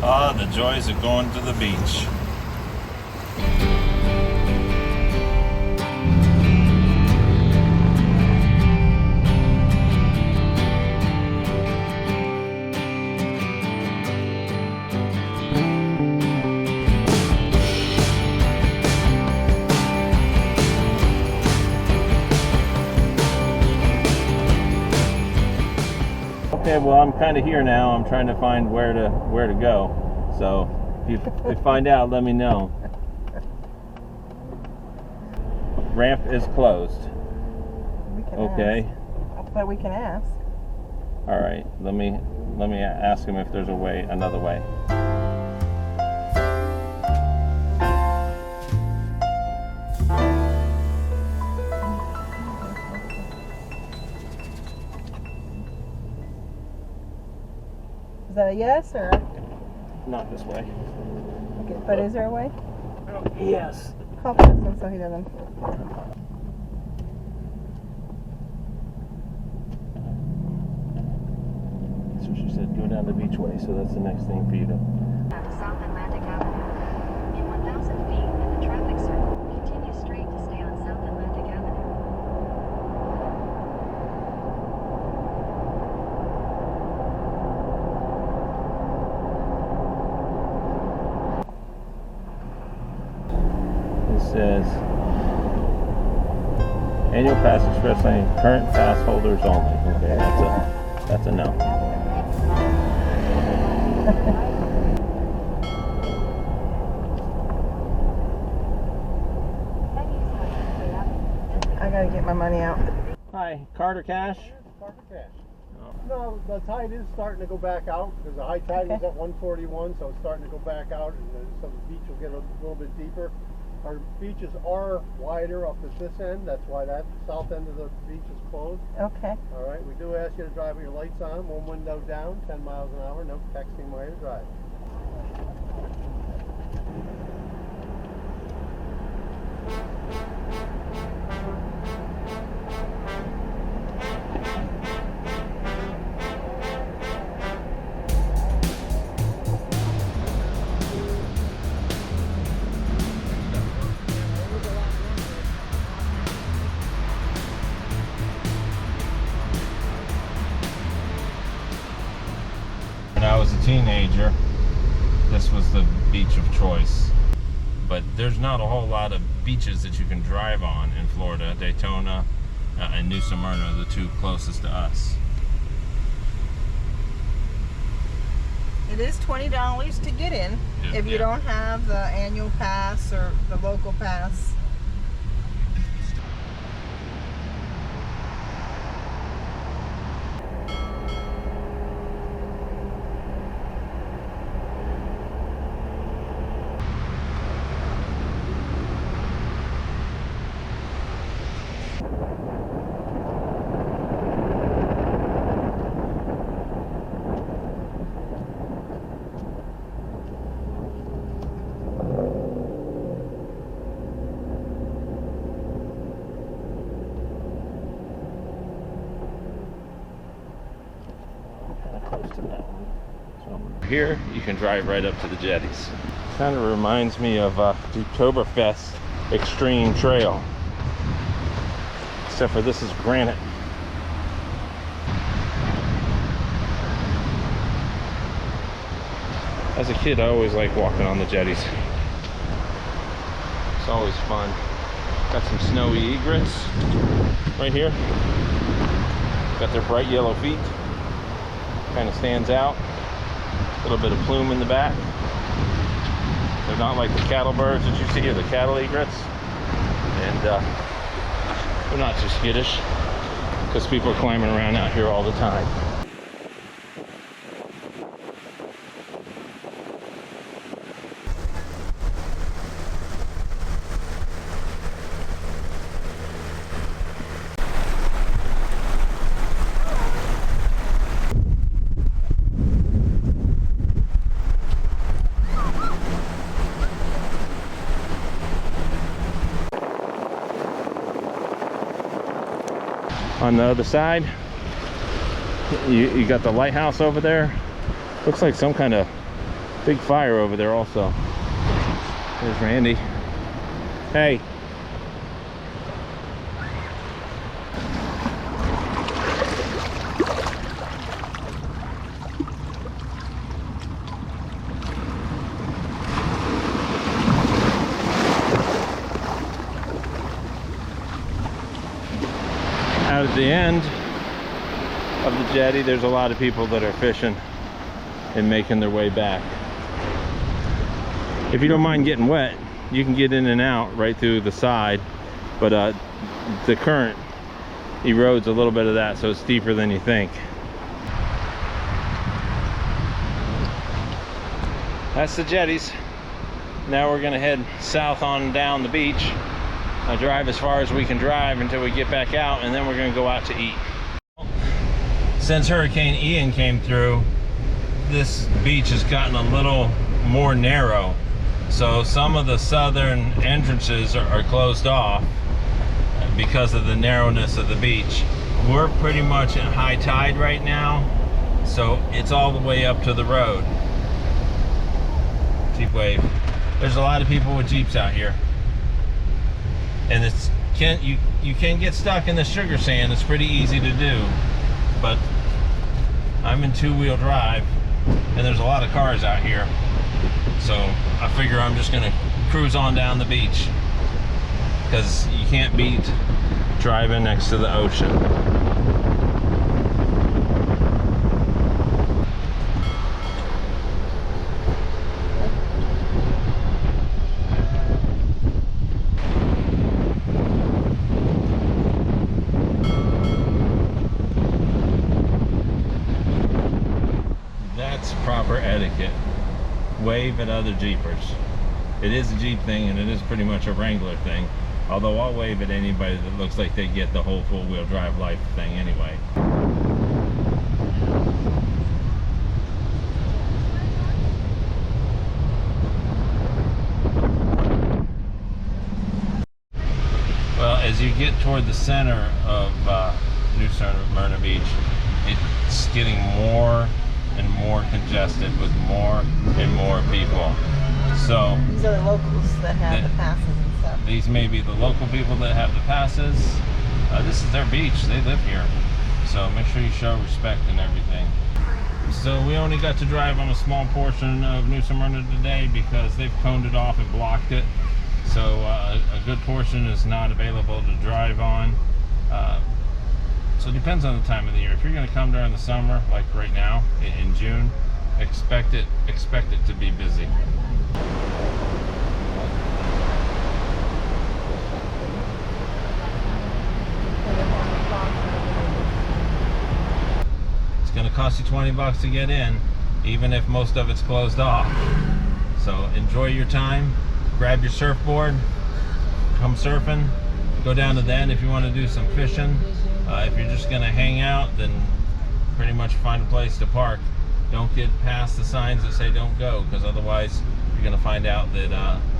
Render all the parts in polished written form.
Ah, the joys of going to the beach. Okay, well, I'm kind of here now. I'm trying to find where to go. So if you find out, let me know. Ramp is closed. We can okay. ask. But we can ask. All right. Let me ask him if there's another way. Is that a yes or? Not this way. Okay, but is there a way? Yes. Call Preston so he doesn't. So she said go down the beach way, so that's the next thing for you to. South Atlantic Avenue. In 1,000 feet in the traffic circle, continue straight to stay on South Atlantic Avenue. It says annual pass express lane, current pass holders only. Okay, that's a no. I gotta get my money out. Hi, card or cash? Card or cash? No, the tide is starting to go back out because the high tide was at 141, so it's starting to go back out, and then so the beach will get a little bit deeper. Our beaches are wider up at this end. That's why that south end of the beach is closed. Okay. All right. We do ask you to drive with your lights on, one window down, 10 miles an hour, no texting while you drive. When I was a teenager, this was the beach of choice. But there's not a whole lot of beaches that you can drive on in Florida. Daytona and New Smyrna are the two closest to us. It is $20 to get in if you don't have the annual pass or the local pass. Here you can drive right up to the jetties. Kind of reminds me of the Oktoberfest Extreme Trail, except for this is granite. As a kid, I always liked walking on the jetties. It's always fun. Got some snowy egrets right here. Got their bright yellow feet. Kind of stands out. A little bit of plume in the back. They're not like the cattle birds that you see, or the cattle egrets. And they're not too skittish because people are climbing around out here all the time. On the other side, you got the lighthouse over there. Looks like some kind of Big fire over there also. There's Randy. Hey. Out at the end of the jetty, there's a lot of people that are fishing and making their way back. If you don't mind getting wet, you can get in and out right through the side, but the current erodes a little bit of that, so it's deeper than you think. That's the jetties. Now we're gonna head south on down the beach. I'll drive as far as we can drive until we get back out, and then we're gonna go out to eat. Since Hurricane Ian came through, this beach has gotten a little more narrow. So some of the southern entrances are closed off because of the narrowness of the beach. We're pretty much at high tide right now, so it's all the way up to the road. Jeep wave. There's a lot of people with Jeeps out here. And you can get stuck in the sugar sand. It's pretty easy to do. But I'm in two-wheel drive, and there's a lot of cars out here. So I figure I'm just gonna cruise on down the beach, because you can't beat driving next to the ocean. That's proper etiquette. Wave at other Jeepers. It is a Jeep thing, and it is pretty much a Wrangler thing. Although I'll wave at anybody that looks like they get the whole four-wheel drive life thing anyway. Well, as you get toward the center of New Smyrna Beach, it's getting more and more congested with more and more people. So these are the locals that have the passes and stuff. These may be the local people that have the passes. This is their beach, they live here. So make sure you show respect and everything. So we only got to drive on a small portion of New Smyrna today because they've coned it off and blocked it. So a good portion is not available to drive on. So it depends on the time of the year. If you're going to come during the summer, like right now in June, expect it to be busy. It's going to cost you $20 to get in, even if most of it's closed off. So enjoy your time. Grab your surfboard, come surfing. Go down to the end if you want to do some fishing. If you're just going to hang out, then pretty much find a place to park. Don't get past the signs that say don't go, because otherwise you're going to find out that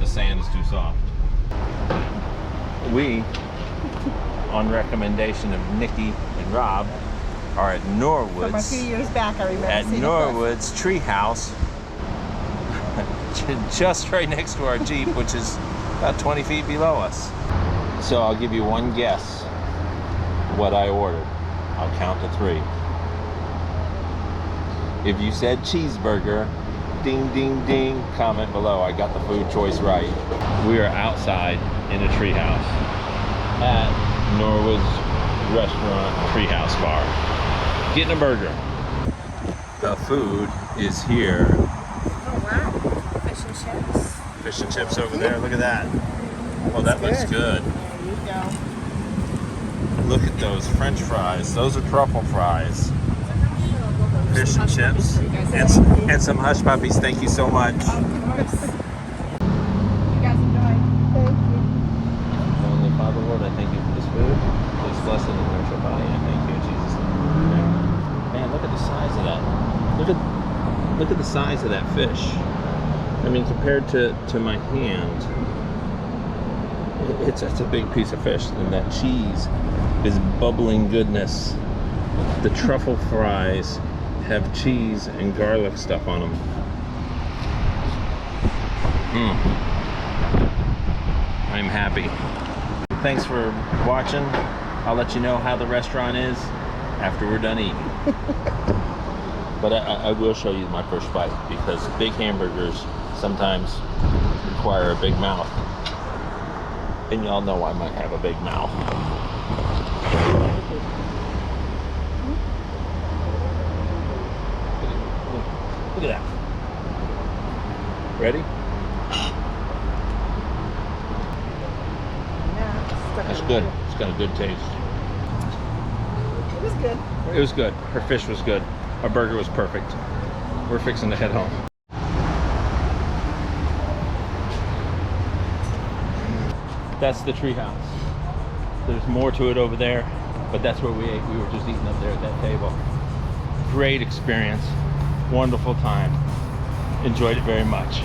the sand is too soft. We, on recommendation of Nikki and Rob, are at Norwood's. From a few years back, I remember at Norwood's Treehouse, just right next to our Jeep, which is about 20 feet below us. So I'll give you one guess what I ordered. I'll count to 3. If you said cheeseburger, ding, ding, ding, comment below. I got the food choice right. We are outside in a Treehouse at Norwood's restaurant, Treehouse bar, getting a burger. The food is here. Oh wow, fish and chips. Fish and chips over there, look at that. Oh, that looks good. There you go. Look at those French fries. Those are truffle fries. Fish and chips. And some hush puppies. Thank you so much. Of course. You guys enjoy. Thank you. Heavenly Father, Lord, I thank you for this food. Please bless it and nourish our body. I thank you in Jesus' name. Amen. Man, look at the size of that. Look at the size of that fish. I mean, compared to my hand, it's a big piece of fish, and that cheese is bubbling goodness. The truffle fries have cheese and garlic stuff on them. I'm happy. Thanks for watching. I'll let you know how the restaurant is after we're done eating. But I will show you my first bite, because big hamburgers sometimes require a big mouth. And y'all know I might have a big mouth. Look at that. Ready? That's good. It's got a good taste. It was good. It was good. Her fish was good. Our burger was perfect. We're fixing to head home. That's the Treehouse. There's more to it over there, but that's where we ate. We were just eating up there at that table. Great experience. Wonderful time. Enjoyed it very much.